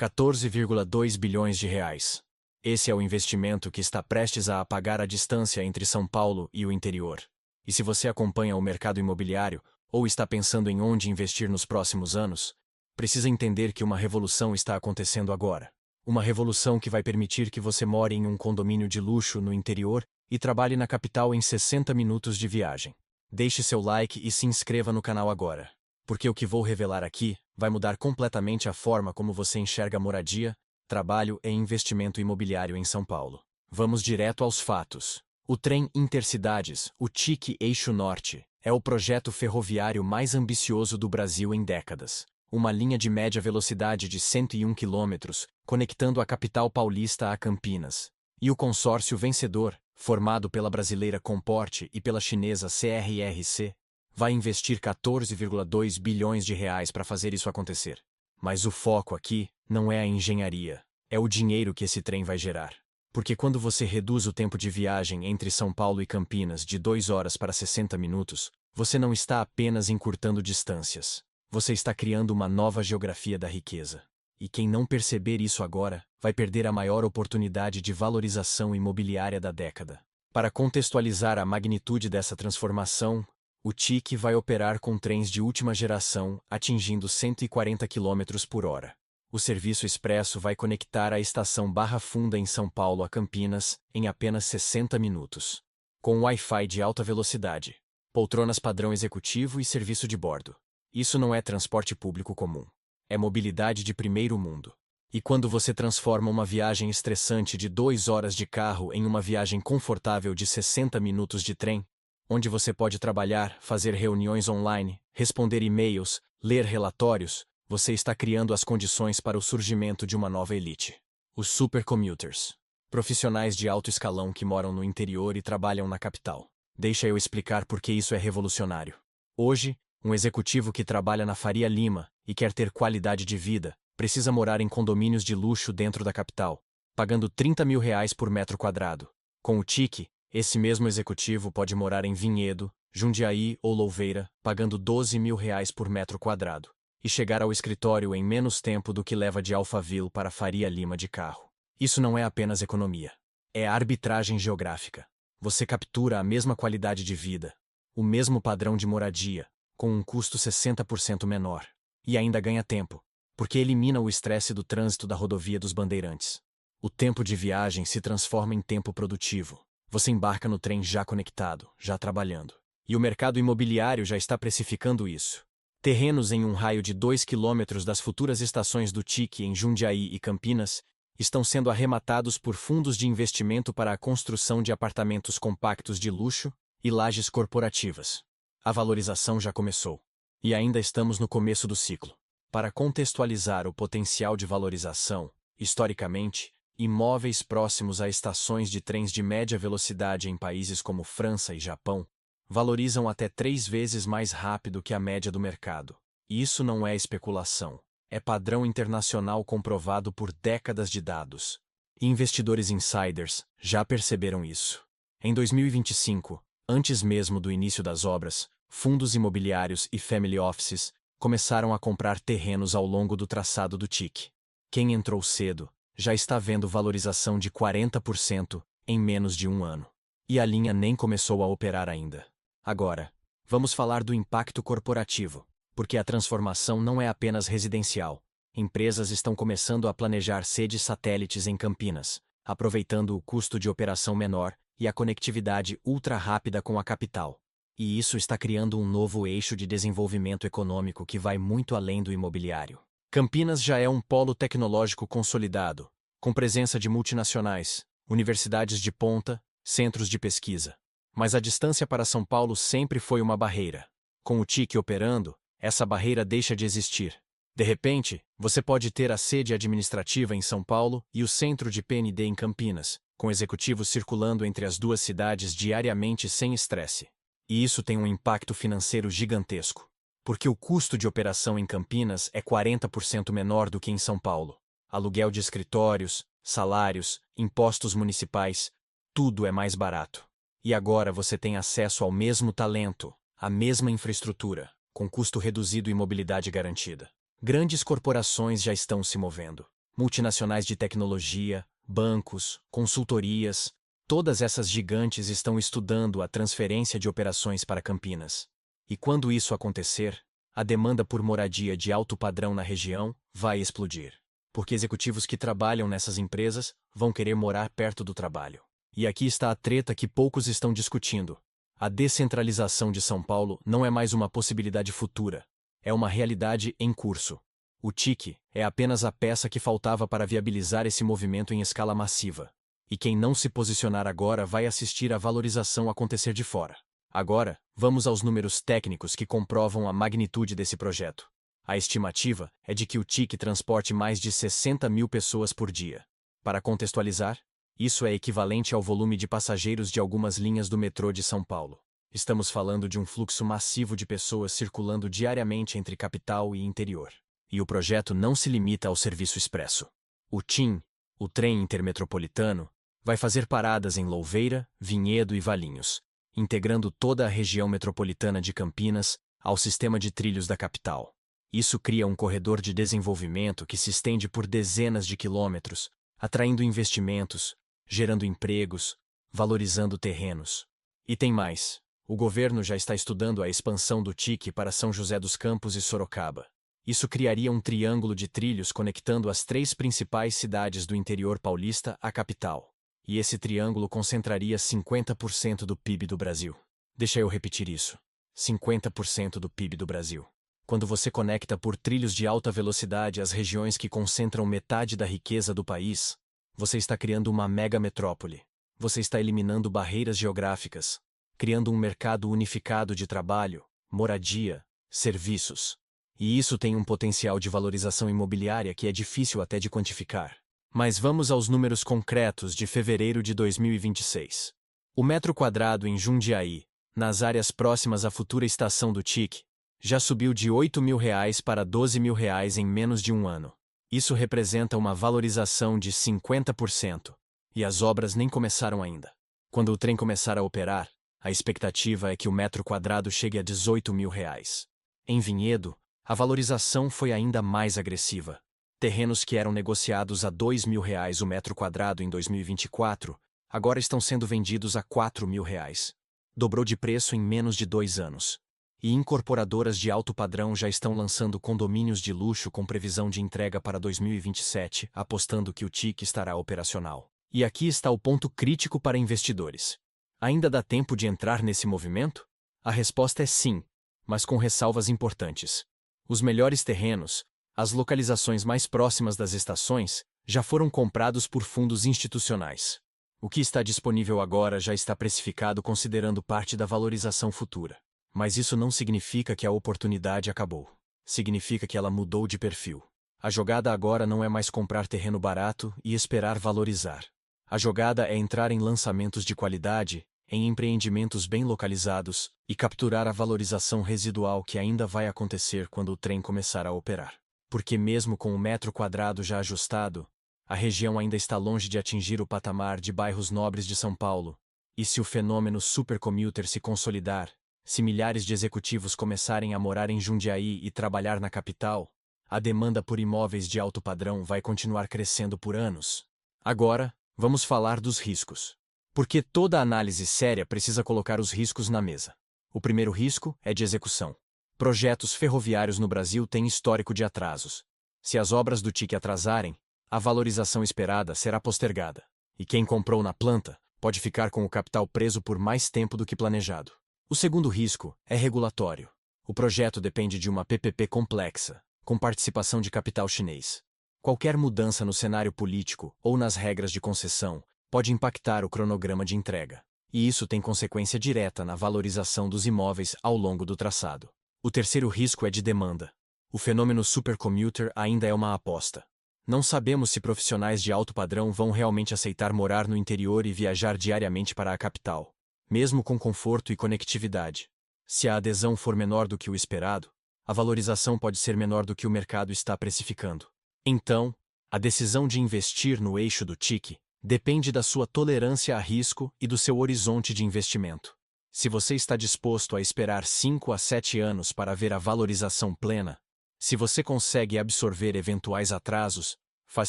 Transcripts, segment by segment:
14,2 bilhões de reais. Esse é o investimento que está prestes a apagar a distância entre São Paulo e o interior. E se você acompanha o mercado imobiliário, ou está pensando em onde investir nos próximos anos, precisa entender que uma revolução está acontecendo agora. Uma revolução que vai permitir que você more em um condomínio de luxo no interior e trabalhe na capital em 60 minutos de viagem. Deixe seu like e se inscreva no canal agora, porque o que vou revelar aqui vai mudar completamente a forma como você enxerga moradia, trabalho e investimento imobiliário em São Paulo. Vamos direto aos fatos. O trem Intercidades, o TIC Eixo Norte, é o projeto ferroviário mais ambicioso do Brasil em décadas. Uma linha de média velocidade de 101 km, conectando a capital paulista a Campinas. E o consórcio vencedor, formado pela brasileira Comporte e pela chinesa CRRC, vai investir 14,2 bilhões de reais para fazer isso acontecer. Mas o foco aqui não é a engenharia, é o dinheiro que esse trem vai gerar. Porque quando você reduz o tempo de viagem entre São Paulo e Campinas de 2 horas para 60 minutos, você não está apenas encurtando distâncias. Você está criando uma nova geografia da riqueza. E quem não perceber isso agora, vai perder a maior oportunidade de valorização imobiliária da década. Para contextualizar a magnitude dessa transformação, o TIC vai operar com trens de última geração, atingindo 140 km por hora. O serviço expresso vai conectar a estação Barra Funda em São Paulo a Campinas em apenas 60 minutos. Com Wi-Fi de alta velocidade, poltronas padrão executivo e serviço de bordo. Isso não é transporte público comum. É mobilidade de primeiro mundo. E quando você transforma uma viagem estressante de 2 horas de carro em uma viagem confortável de 60 minutos de trem, onde você pode trabalhar, fazer reuniões online, responder e-mails, ler relatórios, você está criando as condições para o surgimento de uma nova elite. Os supercommuters. Profissionais de alto escalão que moram no interior e trabalham na capital. Deixa eu explicar por que isso é revolucionário. Hoje, um executivo que trabalha na Faria Lima e quer ter qualidade de vida, precisa morar em condomínios de luxo dentro da capital, pagando 30 mil reais por metro quadrado. Com o TIC, esse mesmo executivo pode morar em Vinhedo, Jundiaí ou Louveira, pagando 12 mil reais por metro quadrado, e chegar ao escritório em menos tempo do que leva de Alphaville para Faria Lima de carro. Isso não é apenas economia. É arbitragem geográfica. Você captura a mesma qualidade de vida, o mesmo padrão de moradia, com um custo 60% menor. E ainda ganha tempo, porque elimina o estresse do trânsito da rodovia dos Bandeirantes. O tempo de viagem se transforma em tempo produtivo. Você embarca no trem já conectado, já trabalhando. E o mercado imobiliário já está precificando isso. Terrenos em um raio de 2 km das futuras estações do TIC em Jundiaí e Campinas estão sendo arrematados por fundos de investimento para a construção de apartamentos compactos de luxo e lajes corporativas. A valorização já começou. E ainda estamos no começo do ciclo. Para contextualizar o potencial de valorização, historicamente, imóveis próximos a estações de trens de média velocidade em países como França e Japão valorizam até 3 vezes mais rápido que a média do mercado. E isso não é especulação. É padrão internacional comprovado por décadas de dados. E investidores insiders já perceberam isso. Em 2025, antes mesmo do início das obras, fundos imobiliários e family offices começaram a comprar terrenos ao longo do traçado do TIC. Quem entrou cedo já está vendo valorização de 40% em menos de um ano. E a linha nem começou a operar ainda. Agora, vamos falar do impacto corporativo, porque a transformação não é apenas residencial. Empresas estão começando a planejar sedes satélites em Campinas, aproveitando o custo de operação menor e a conectividade ultra rápida com a capital. E isso está criando um novo eixo de desenvolvimento econômico que vai muito além do imobiliário. Campinas já é um polo tecnológico consolidado, com presença de multinacionais, universidades de ponta, centros de pesquisa. Mas a distância para São Paulo sempre foi uma barreira. Com o TIC operando, essa barreira deixa de existir. De repente, você pode ter a sede administrativa em São Paulo e o centro de P&D em Campinas, com executivos circulando entre as duas cidades diariamente sem estresse. E isso tem um impacto financeiro gigantesco, porque o custo de operação em Campinas é 40% menor do que em São Paulo. Aluguel de escritórios, salários, impostos municipais, tudo é mais barato. E agora você tem acesso ao mesmo talento, à mesma infraestrutura, com custo reduzido e mobilidade garantida. Grandes corporações já estão se movendo. multinacionais de tecnologia, bancos, consultorias, todas essas gigantes estão estudando a transferência de operações para Campinas. E quando isso acontecer, a demanda por moradia de alto padrão na região vai explodir. Porque executivos que trabalham nessas empresas vão querer morar perto do trabalho. E aqui está a treta que poucos estão discutindo. A descentralização de São Paulo não é mais uma possibilidade futura. É uma realidade em curso. O TIC é apenas a peça que faltava para viabilizar esse movimento em escala massiva. E quem não se posicionar agora vai assistir a valorização acontecer de fora. Agora, vamos aos números técnicos que comprovam a magnitude desse projeto. A estimativa é de que o TIC transporte mais de 60 mil pessoas por dia. Para contextualizar, isso é equivalente ao volume de passageiros de algumas linhas do metrô de São Paulo. Estamos falando de um fluxo massivo de pessoas circulando diariamente entre capital e interior. E o projeto não se limita ao serviço expresso. O TIM, o trem intermetropolitano, vai fazer paradas em Louveira, Vinhedo e Valinhos, integrando toda a região metropolitana de Campinas ao sistema de trilhos da capital. Isso cria um corredor de desenvolvimento que se estende por dezenas de quilômetros, atraindo investimentos, gerando empregos, valorizando terrenos. E tem mais. O governo já está estudando a expansão do TIC para São José dos Campos e Sorocaba. Isso criaria um triângulo de trilhos conectando as 3 principais cidades do interior paulista à capital. E esse triângulo concentraria 50% do PIB do Brasil. Deixa eu repetir isso. 50% do PIB do Brasil. Quando você conecta por trilhos de alta velocidade as regiões que concentram metade da riqueza do país, você está criando uma mega metrópole. Você está eliminando barreiras geográficas, criando um mercado unificado de trabalho, moradia, serviços. E isso tem um potencial de valorização imobiliária que é difícil até de quantificar. Mas vamos aos números concretos de fevereiro de 2026. O metro quadrado em Jundiaí, nas áreas próximas à futura estação do TIC, já subiu de R$ 8.000 para R$ 12.000 em menos de um ano. Isso representa uma valorização de 50%. E as obras nem começaram ainda. Quando o trem começar a operar, a expectativa é que o metro quadrado chegue a R$ 18.000. Em Vinhedo, a valorização foi ainda mais agressiva. Terrenos que eram negociados a R$ 2.000 o metro quadrado em 2024, agora estão sendo vendidos a R$ 4.000. Dobrou de preço em menos de 2 anos. E incorporadoras de alto padrão já estão lançando condomínios de luxo com previsão de entrega para 2027, apostando que o TIC estará operacional. E aqui está o ponto crítico para investidores. Ainda dá tempo de entrar nesse movimento? A resposta é sim, mas com ressalvas importantes. Os melhores terrenos, as localizações mais próximas das estações, já foram comprados por fundos institucionais. O que está disponível agora já está precificado considerando parte da valorização futura. Mas isso não significa que a oportunidade acabou. Significa que ela mudou de perfil. A jogada agora não é mais comprar terreno barato e esperar valorizar. A jogada é entrar em lançamentos de qualidade, em empreendimentos bem localizados, e capturar a valorização residual que ainda vai acontecer quando o trem começar a operar. Porque mesmo com o metro quadrado já ajustado, a região ainda está longe de atingir o patamar de bairros nobres de São Paulo. E se o fenômeno supercommuter se consolidar, se milhares de executivos começarem a morar em Jundiaí e trabalhar na capital, a demanda por imóveis de alto padrão vai continuar crescendo por anos. Agora, vamos falar dos riscos. Porque toda análise séria precisa colocar os riscos na mesa. O primeiro risco é de execução. Projetos ferroviários no Brasil têm histórico de atrasos. Se as obras do TIC atrasarem, a valorização esperada será postergada. E quem comprou na planta pode ficar com o capital preso por mais tempo do que planejado. O segundo risco é regulatório. O projeto depende de uma PPP complexa, com participação de capital chinês. Qualquer mudança no cenário político ou nas regras de concessão pode impactar o cronograma de entrega. E isso tem consequência direta na valorização dos imóveis ao longo do traçado. O terceiro risco é de demanda. O fenômeno supercommuter ainda é uma aposta. Não sabemos se profissionais de alto padrão vão realmente aceitar morar no interior e viajar diariamente para a capital, mesmo com conforto e conectividade. Se a adesão for menor do que o esperado, a valorização pode ser menor do que o mercado está precificando. Então, a decisão de investir no eixo do TIC depende da sua tolerância a risco e do seu horizonte de investimento. Se você está disposto a esperar 5 a 7 anos para ver a valorização plena, se você consegue absorver eventuais atrasos, Faz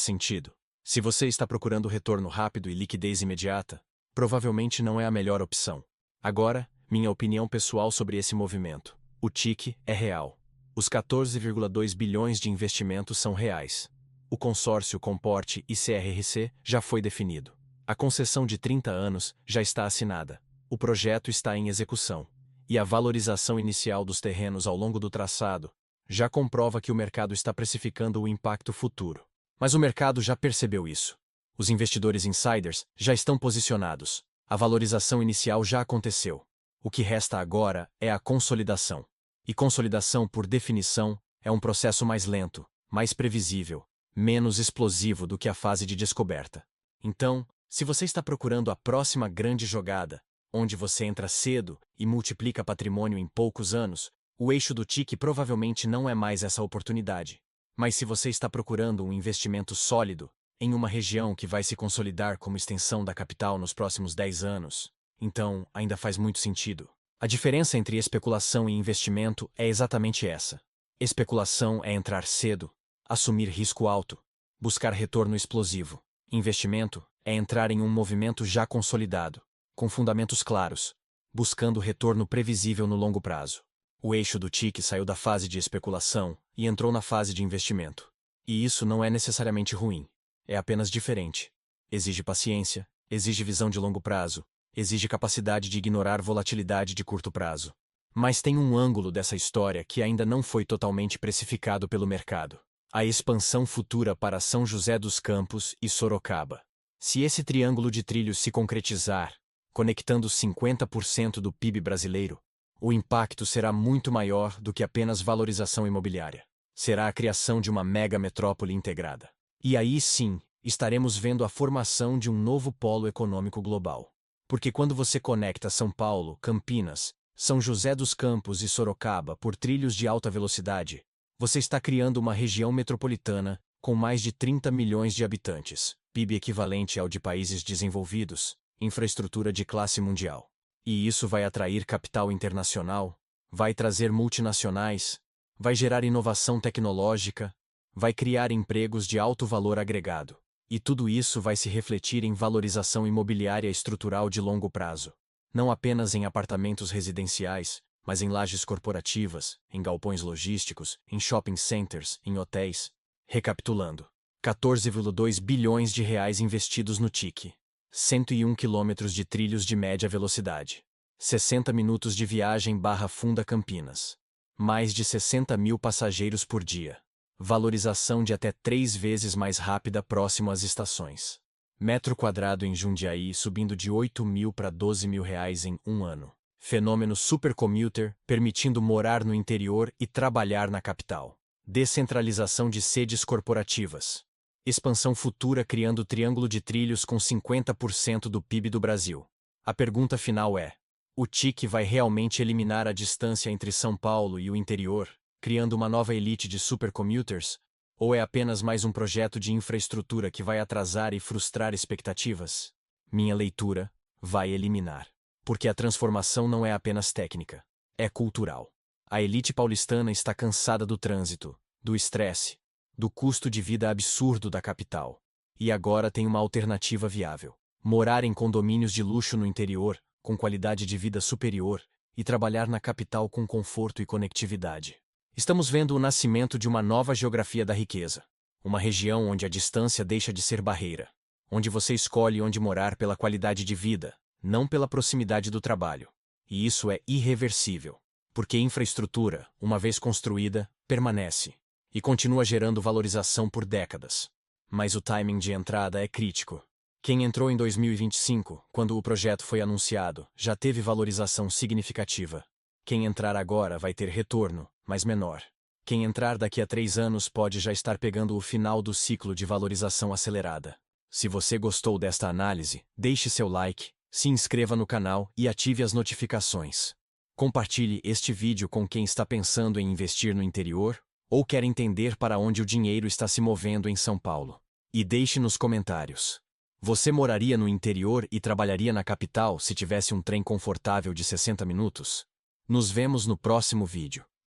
sentido. Se você está procurando retorno rápido e liquidez imediata, provavelmente não é a melhor opção. Agora, minha opinião pessoal sobre esse movimento. O TIC é real. Os 14,2 bilhões de investimentos são reais. O consórcio Comporte e CRRC já foi definido. A concessão de 30 anos já está assinada. O projeto está em execução. E a valorização inicial dos terrenos ao longo do traçado já comprova que o mercado está precificando o impacto futuro. Mas o mercado já percebeu isso. Os investidores insiders já estão posicionados. A valorização inicial já aconteceu. O que resta agora é a consolidação. E consolidação, por definição, é um processo mais lento, mais previsível, menos explosivo do que a fase de descoberta. Então, se você está procurando a próxima grande jogada, onde você entra cedo e multiplica patrimônio em poucos anos, o eixo do TIC provavelmente não é mais essa oportunidade. Mas se você está procurando um investimento sólido, em uma região que vai se consolidar como extensão da capital nos próximos 10 anos, então ainda faz muito sentido. A diferença entre especulação e investimento é exatamente essa. Especulação é entrar cedo, assumir risco alto, buscar retorno explosivo. Investimento é entrar em um movimento já consolidado, com fundamentos claros, buscando retorno previsível no longo prazo. O eixo do TIC saiu da fase de especulação e entrou na fase de investimento. E isso não é necessariamente ruim. É apenas diferente. Exige paciência, exige visão de longo prazo, exige capacidade de ignorar volatilidade de curto prazo. Mas tem um ângulo dessa história que ainda não foi totalmente precificado pelo mercado. A expansão futura para São José dos Campos e Sorocaba. Se esse triângulo de trilhos se concretizar, conectando 50% do PIB brasileiro, o impacto será muito maior do que apenas valorização imobiliária. Será a criação de uma mega metrópole integrada. E aí sim, estaremos vendo a formação de um novo polo econômico global. Porque quando você conecta São Paulo, Campinas, São José dos Campos e Sorocaba por trilhos de alta velocidade, você está criando uma região metropolitana com mais de 30 milhões de habitantes, PIB equivalente ao de países desenvolvidos, infraestrutura de classe mundial. E isso vai atrair capital internacional, vai trazer multinacionais, vai gerar inovação tecnológica, vai criar empregos de alto valor agregado. E tudo isso vai se refletir em valorização imobiliária estrutural de longo prazo. Não apenas em apartamentos residenciais, mas em lajes corporativas, em galpões logísticos, em shopping centers, em hotéis. Recapitulando, 14,2 bilhões de reais investidos no TIC. 101 quilômetros de trilhos de média velocidade. 60 minutos de viagem / Funda Campinas. Mais de 60 mil passageiros por dia. Valorização de até 3 vezes mais rápida próximo às estações. Metro quadrado em Jundiaí subindo de 8 mil para 12 mil reais em um ano. Fenômeno supercommuter, permitindo morar no interior e trabalhar na capital. Descentralização de sedes corporativas. Expansão futura criando triângulo de trilhos com 50% do PIB do Brasil. A pergunta final é: o TIC vai realmente eliminar a distância entre São Paulo e o interior, criando uma nova elite de supercommuters? Ou é apenas mais um projeto de infraestrutura que vai atrasar e frustrar expectativas? Minha leitura: vai eliminar. Porque a transformação não é apenas técnica, é cultural. A elite paulistana está cansada do trânsito, do estresse, do custo de vida absurdo da capital. E agora tem uma alternativa viável. Morar em condomínios de luxo no interior, com qualidade de vida superior, e trabalhar na capital com conforto e conectividade. Estamos vendo o nascimento de uma nova geografia da riqueza. Uma região onde a distância deixa de ser barreira. Onde você escolhe onde morar pela qualidade de vida, não pela proximidade do trabalho. E isso é irreversível. Porque infraestrutura, uma vez construída, permanece. E continua gerando valorização por décadas. Mas o timing de entrada é crítico. Quem entrou em 2025, quando o projeto foi anunciado, já teve valorização significativa. Quem entrar agora vai ter retorno, mas menor. Quem entrar daqui a 3 anos pode já estar pegando o final do ciclo de valorização acelerada. Se você gostou desta análise, deixe seu like, se inscreva no canal e ative as notificações. Compartilhe este vídeo com quem está pensando em investir no interior ou quer entender para onde o dinheiro está se movendo em São Paulo. E deixe nos comentários: você moraria no interior e trabalharia na capital se tivesse um trem confortável de 60 minutos? Nos vemos no próximo vídeo.